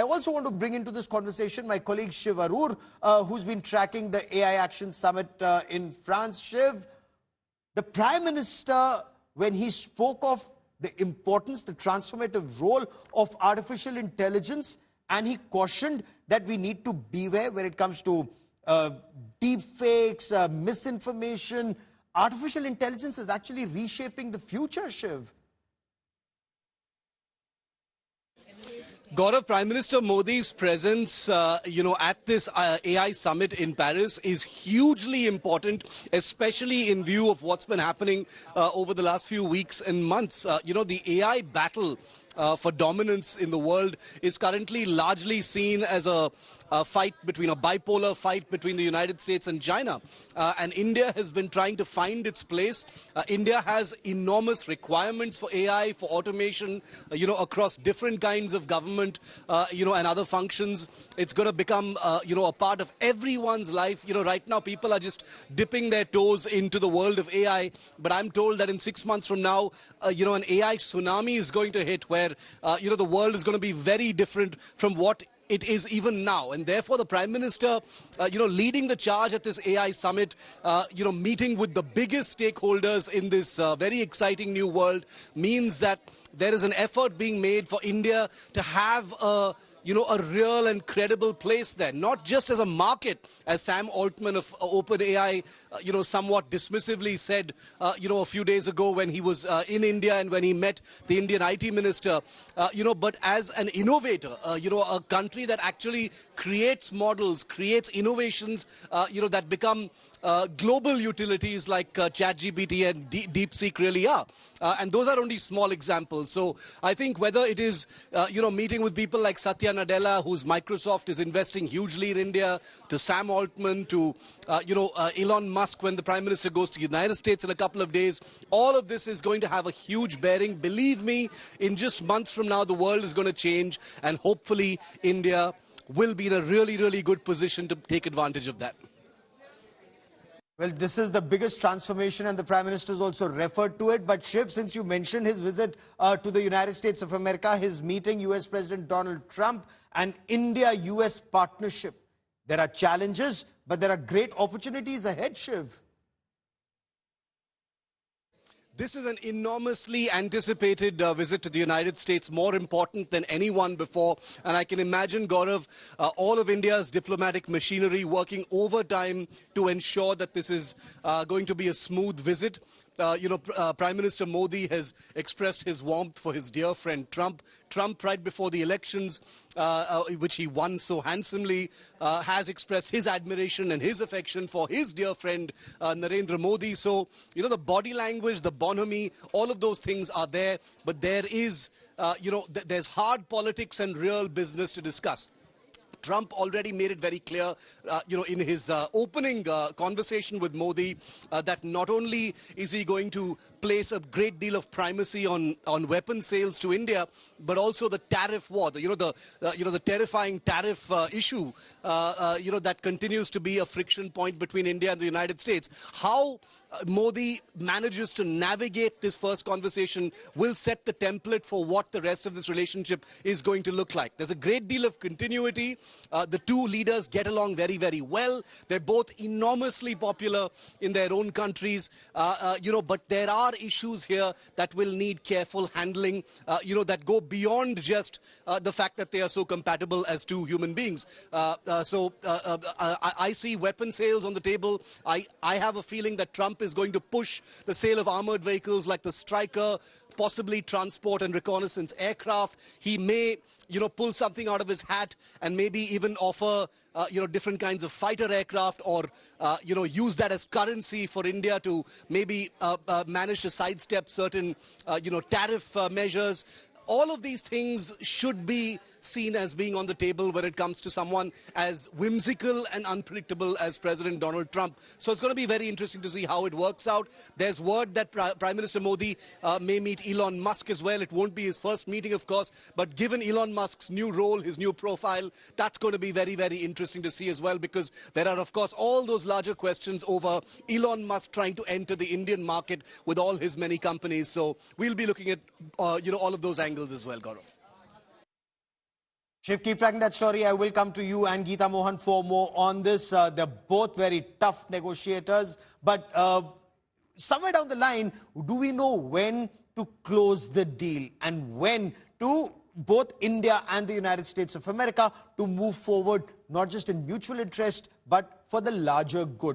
I also want to bring into this conversation my colleague Shiv Arur, who's been tracking the AI Action Summit in France. Shiv, the Prime Minister, when he spoke of the importance, the transformative role of artificial intelligence, and he cautioned that we need to beware when it comes to deep fakes, misinformation. Artificial intelligence is actually reshaping the future, Shiv. Gaurav, Prime Minister Modi's presence, at this AI summit in Paris is hugely important, especially in view of what's been happening over the last few weeks and months. The AI battle for dominance in the world is currently largely seen as a fight between a bipolar fight between the United States and China. And India has been trying to find its place. India has enormous requirements for AI, for automation, across different kinds of government, and other functions. It's going to become, a part of everyone's life. Right now people are just dipping their toes into the world of AI. But I'm told that in 6 months from now, an AI tsunami is going to hit where, the world is going to be very different from what it is even now. And therefore the Prime Minister, leading the charge at this AI summit, meeting with the biggest stakeholders in this very exciting new world means that there is an effort being made for India to have a real and credible place there, not just as a market, as Sam Altman of OpenAI, somewhat dismissively said, a few days ago when he was in India and when he met the Indian IT minister, but as an innovator, a country that actually creates models, creates innovations, that become global utilities like ChatGPT and DeepSeek really are. And those are only small examples. So I think whether it is, meeting with people like Satya Nadella, whose Microsoft is investing hugely in India, to Sam Altman, to, Elon Musk when the Prime Minister goes to the United States in a couple of days, all of this is going to have a huge bearing. Believe me, in just months from now, the world is going to change, and hopefully India will be in a really, really good position to take advantage of that. Well, this is the biggest transformation, and the Prime Minister has also referred to it. But Shiv, since you mentioned his visit to the United States of America, his meeting US President Donald Trump and India-US partnership, there are challenges, but there are great opportunities ahead, Shiv. This is an enormously anticipated visit to the United States, more important than any one before. And I can imagine, Gaurav, all of India's diplomatic machinery working overtime to ensure that this is going to be a smooth visit. Prime Minister Modi has expressed his warmth for his dear friend Trump. Trump, right before the elections, which he won so handsomely, has expressed his admiration and his affection for his dear friend Narendra Modi. So, the body language, the bonhomie, all of those things are there. But there is, there's hard politics and real business to discuss. Trump already made it very clear, in his opening conversation with Modi, that not only is he going to place a great deal of primacy on weapon sales to India, but also the tariff war, the terrifying tariff issue, that continues to be a friction point between India and the United States. How Modi manages to navigate this first conversation will set the template for what the rest of this relationship is going to look like. There's a great deal of continuity. The two leaders get along very, very well. They're both enormously popular in their own countries, but there are issues here that will need careful handling, that go beyond just the fact that they are so compatible as two human beings. I see weapon sales on the table. I have a feeling that Trump is going to push the sale of armored vehicles like the Stryker, possibly transport and reconnaissance aircraft. He may, pull something out of his hat and maybe even offer, different kinds of fighter aircraft, or, use that as currency for India to maybe manage to sidestep certain, tariff measures. All of these things should be seen as being on the table when it comes to someone as whimsical and unpredictable as President Donald Trump. So it's going to be very interesting to see how it works out. There's word that Prime Minister Modi may meet Elon Musk as well. It won't be his first meeting, of course, but given Elon Musk's new role, his new profile, that's going to be very, very interesting to see as well, because there are, of course, all those larger questions over Elon Musk trying to enter the Indian market with all his many companies. So we'll be looking at, all of those angles as well, Gaurav. Shiv, keep tracking that story. I will come to you and Geeta Mohan for more on this. They're both very tough negotiators. But somewhere down the line, do we know when to close the deal and when to both India and the United States of America to move forward, not just in mutual interest, but for the larger good?